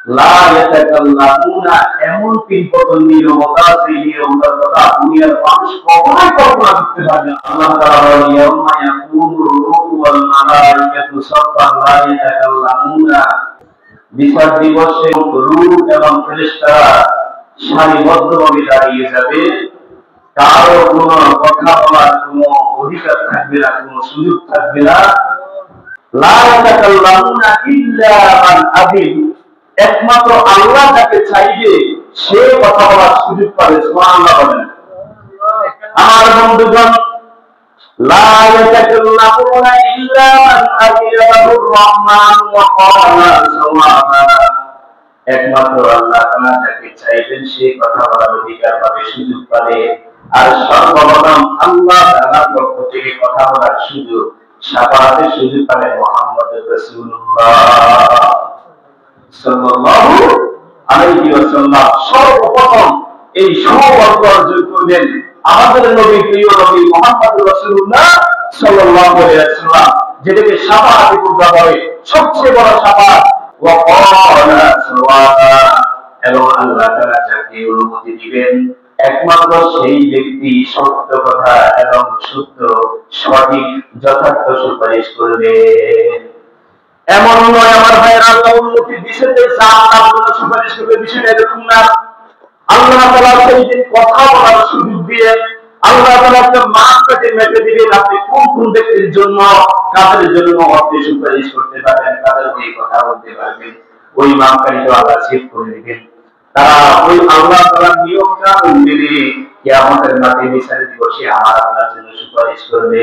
লা ইয়াতাকাল্লামুনা, এমন তিনপতন নীরবতা, সেই নীরবতার কথা দুনিয়ার মানুষ কখনোই কল্পনা করতে পারে না। আল্লাহ তাআলা বলেন, ইয়াউমা ইয়াকুমুর রূহু ওয়াল মালাইকাতু সাফফান লা ইয়াতাকাল্লামুনা, বিচার দিবসে রূহ এবং ফেরেশতারা সারিবদ্ধভাবে দাঁড়িয়ে যাবে, কারো কোনো কথা বলার কোনো অধিকার থাকবে না, কোনো সুযোগ থাকবে না। লা ইয়াতাকাল্লামুনা ইল্লা মান আযিন, একমাত্র আল্লাহ যাকে চাইবে সে কথা বলার সুযোগ পাবে। সুবহানাল্লাহ বলেন। আমার বন্ধুগণ, লা ইয়াতাকাল্লামুনা ইল্লা মান আযিনা লাহুর রহমান ওয়া ক্বালা সাওয়াবা, একমাত্র আল্লাহ তাআলা যাকে চাইবেন সে কথা বলার অধিকার পাবে, সুযোগ পাবে। আর সর্বপ্রথম আল্লাহ তাআলার পক্ষ থেকে কথা বলার সুযোগ, শাফাআতের সুযোগ পাবে মুহাম্মদুর রাসূলুল্লাহ সাল্লাল্লাহু আলাইহি ওয়াসাল্লাম। সর্বপ্রথম এই সৌভাগ্য অর্জন করবেন আমাদের নবী, প্রিয় নবী মুহাম্মদুর রাসূলুল্লাহ সাল্লাল্লাহু আলাইহি ওয়াসাল্লাম, যেটাকে শাফাআতে কুবরা বলে, সবচেয়ে বড় শাফাআত। ওয়া ক্বালা সাওয়াবা, এবং আল্লাহ তাআলা যাকে অনুমতি দিবেন একমাত্র সেই ব্যক্তি সত্য কথা এবং সত্য সঠিক যথার্থ সুপারিশ করবে। এমন নয় আমার ভাইয়েরা, আল্লাহ অনুমতি দিয়েছেন যে তার জন্য সুপারিশ করবে, বিষয়টা এরকম না। আল্লাহ তাআলা সেই দিন কথা বলার সুযোগ দিয়ে আল্লাহ তাআলা একটা মাপকাঠি মেপে দিবেন, আপনি কোন কোন ব্যক্তির জন্য, কাদের জন্য আপনি সুপারিশ করতে পারবেন, কাদের দিয়ে কথা বলতে পারবেন, ওই মাপকাঠিটা আল্লাহ সেট করে দিবেন। তারা ওই আল্লাহ তাআলার নিয়ম কানুন মেনে কিয়ামতের মাঠে বিচার দিবসে আমার আপনার জন্য সুপারিশ করবে।